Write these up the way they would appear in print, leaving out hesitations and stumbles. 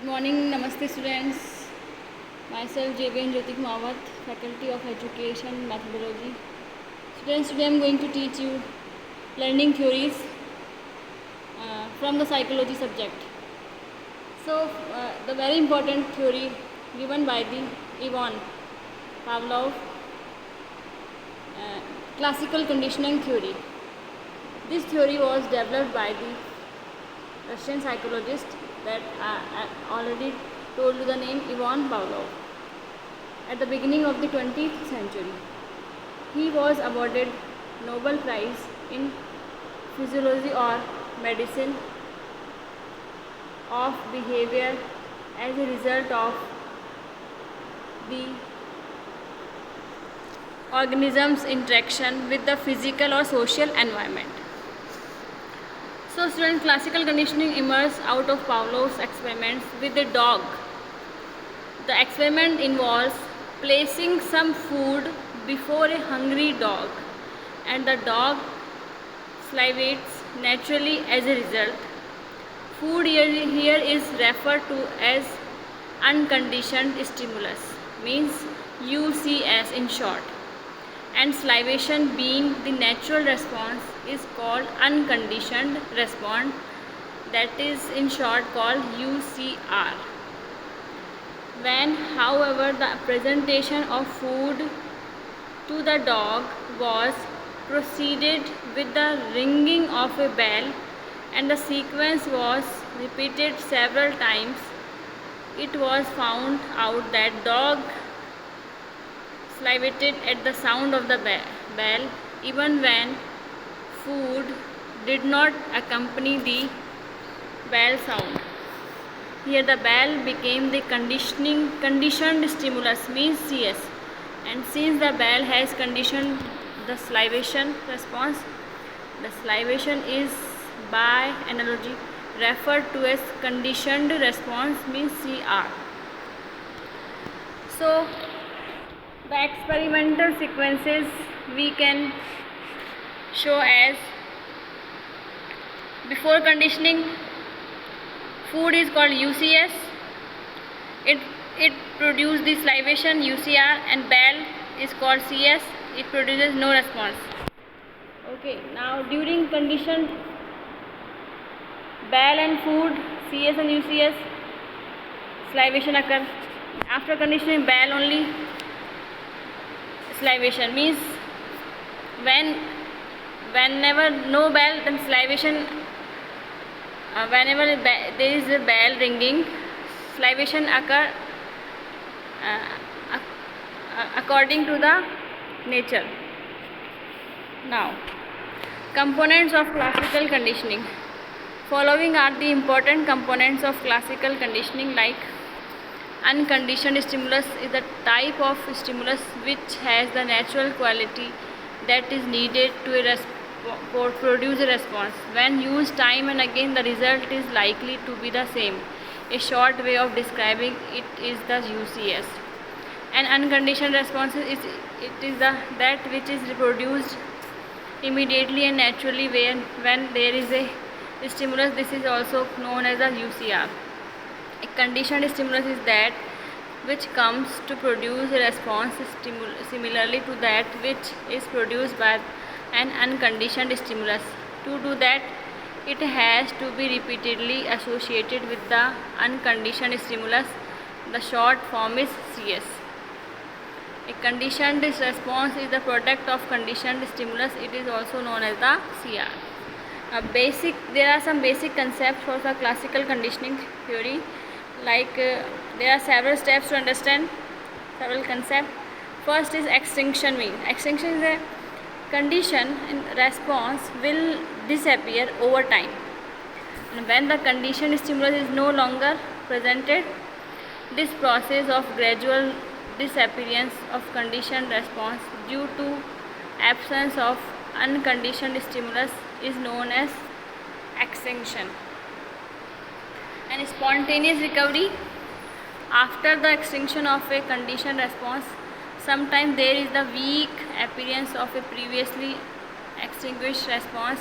Good morning, Namaste students. Myself JBN Jyotik Mawat, Faculty of Education Methodology. Students, today I am going to teach you learning theories from the psychology subject. So, the very important theory given by the Ivan Pavlov, classical conditioning theory. This theory was developed by the Russian psychologist that I already told you the name, Ivan Pavlov. At the beginning of the 20th century, he was awarded Nobel Prize in Physiology or Medicine of Behavior as a result of the organism's interaction with the physical or social environment. So students, classical conditioning emerged out of Pavlov's experiments with the dog. The experiment involves placing some food before a hungry dog, and the dog salivates naturally as a result. Food here is referred to as unconditioned stimulus, means UCS in short, and salivation being the natural response is called unconditioned response, that is in short called UCR. When, however, the presentation of food to the dog was proceeded with the ringing of a bell and the sequence was repeated several times, it was found out that dog salivated at the sound of the bell even when food did not accompany the bell sound. Here the bell became the conditioned stimulus, means CS, and since the bell has conditioned the salivation response, the salivation is by analogy referred to as conditioned response, means CR. So the experimental sequences we can show as: before conditioning, food is called UCS, it produces the salivation UCR, and bell is called CS, it produces no response. Okay, now during conditioned bell and food, CS and UCS, salivation occur. After conditioning bell only, salivation, means whenever no bell, then salivation, whenever there is a bell ringing, salivation occur according to the nature. Now, components of classical conditioning. Following are the important components of classical conditioning, like unconditioned stimulus is the type of stimulus which has the natural quality that is needed to produce a response. When used time and again, the result is likely to be the same. A short way of describing it is the UCS. An unconditioned response is that which is reproduced immediately and naturally when there is a stimulus. This is also known as a UCR. A conditioned stimulus is that which comes to produce a response similarly to that which is produced by an unconditioned stimulus. To do that, it has to be repeatedly associated with the unconditioned stimulus. The short form is CS. A conditioned response is the product of conditioned stimulus. It is also known as the CR. There are some basic concepts for the classical conditioning theory. Like there are several steps to understand several concepts. First is extinction. Means extinction is a condition in response will disappear over time, and when the conditioned stimulus is no longer presented, this process of gradual disappearance of conditioned response due to absence of unconditioned stimulus is known as extinction. And spontaneous recovery. After the extinction of a conditioned response, sometimes there is the weak appearance of a previously extinguished response,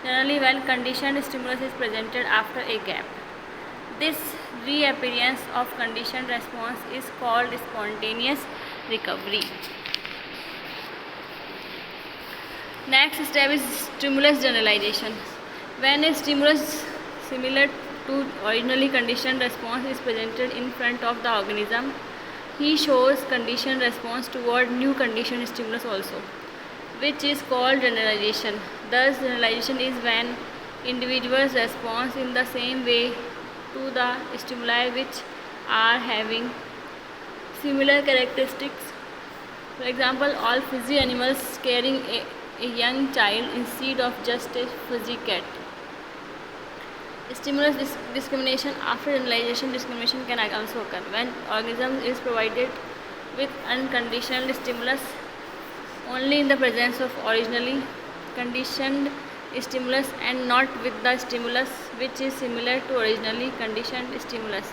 generally when conditioned stimulus is presented after a gap. This reappearance of conditioned response is called spontaneous recovery. Next step is stimulus generalization. When a stimulus similar to originally conditioned response is presented in front of the organism, he shows conditioned response toward new conditioned stimulus also, which is called generalization. Thus, generalization is when individuals respond in the same way to the stimuli which are having similar characteristics. For example, all fuzzy animals carrying a young child instead of just a fuzzy cat. Stimulus discrimination. After generalization, discrimination can also occur when organism is provided with unconditional stimulus only in the presence of originally conditioned stimulus and not with the stimulus which is similar to originally conditioned stimulus.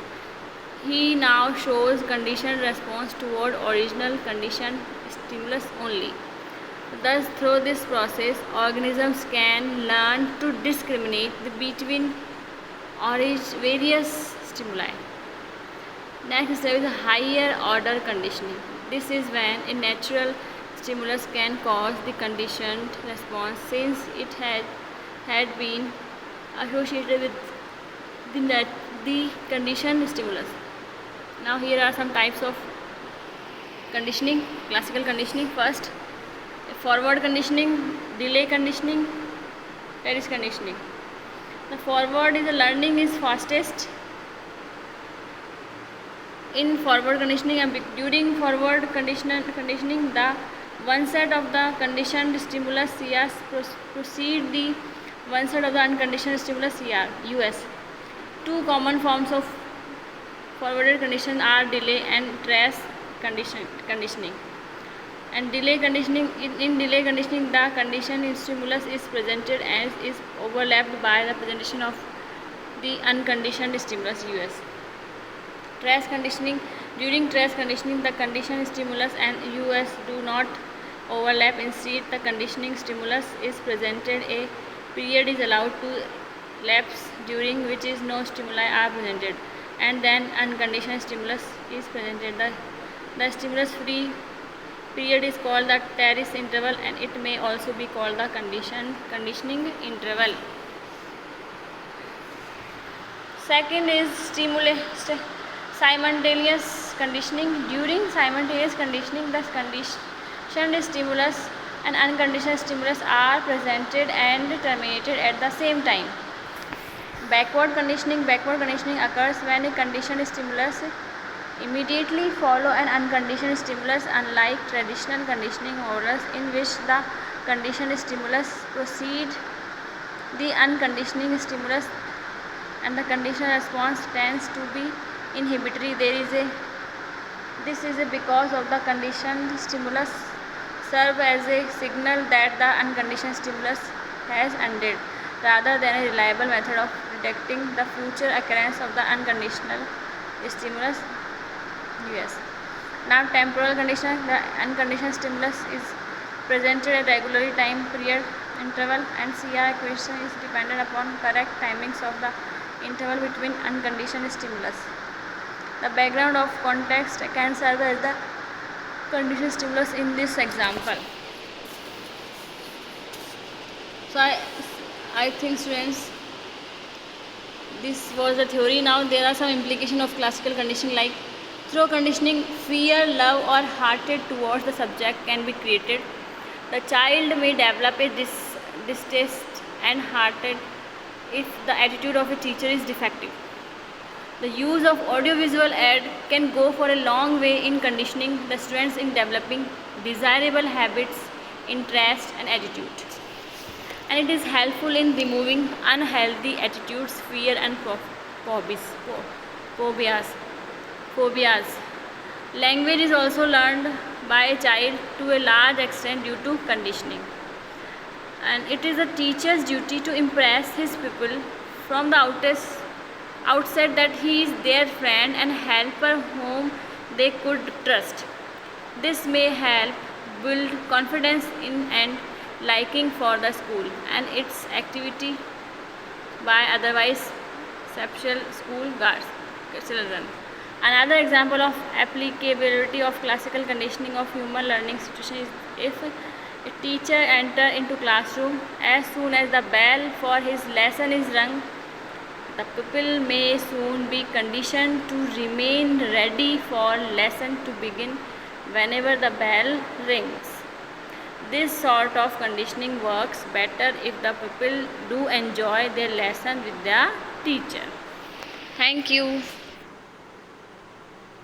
He now shows conditioned response toward original conditioned stimulus only. Thus, through this process, organisms can learn to discriminate between various stimuli. Next step is higher order conditioning. This is when a natural stimulus can cause the conditioned response since it had been associated with the conditioned stimulus. Now here are some types of conditioning, classical conditioning. First, forward conditioning, delay conditioning, terrace conditioning. The forward is the learning is fastest in forward conditioning, and during forward conditioning the one set of the conditioned stimulus CR proceed the one set of the unconditioned stimulus CR US. Two common forms of forwarded condition are delay and trace conditioning. And delay conditioning, in delay conditioning the conditioned stimulus is presented and is overlapped by the presentation of the unconditioned stimulus US. Trace conditioning. During trace conditioning the conditioned stimulus and US do not overlap. Instead the conditioning stimulus is presented. A period is allowed to lapse during which is no stimuli are presented, and then unconditioned stimulus is presented. The stimulus free period is called the terrace interval, and it may also be called the conditioning interval. Second is simultaneous conditioning. During simultaneous conditioning the conditioned stimulus and unconditioned stimulus are presented and terminated at the same time. Backward conditioning. Backward conditioning occurs when a conditioned stimulus immediately follow an unconditioned stimulus, unlike traditional conditioning orders in which the conditioned stimulus precede the unconditioning stimulus and the conditional response tends to be inhibitory. This is because of the conditioned stimulus serve as a signal that the unconditioned stimulus has ended, rather than a reliable method of predicting the future occurrence of the unconditional stimulus US. Now temporal conditioning. The unconditioned stimulus is presented at regular time period interval, and CR equation is dependent upon correct timings of the interval between unconditioned stimulus. The background of context can serve as the conditioned stimulus in this example. So I think students, this was the theory. Now there are some implications of classical conditioning, like through conditioning fear, love or hatred towards the subject can be created. The child may develop a distaste and hatred if the attitude of a teacher is defective. The use of audiovisual aid can go for a long way in conditioning the students in developing desirable habits, interests and attitude. And it is helpful in removing unhealthy attitudes, fear and phobias. Language is also learned by a child to a large extent due to conditioning. And it is a teacher's duty to impress his pupil from the outset that he is their friend and helper whom they could trust. This may help build confidence in and liking for the school and its activity by otherwise conceptual school children. Another example of applicability of classical conditioning of human learning situation is if a teacher enters into classroom as soon as the bell for his lesson is rung, the pupil may soon be conditioned to remain ready for lesson to begin whenever the bell rings. This sort of conditioning works better if the pupil do enjoy their lesson with their teacher. Thank you.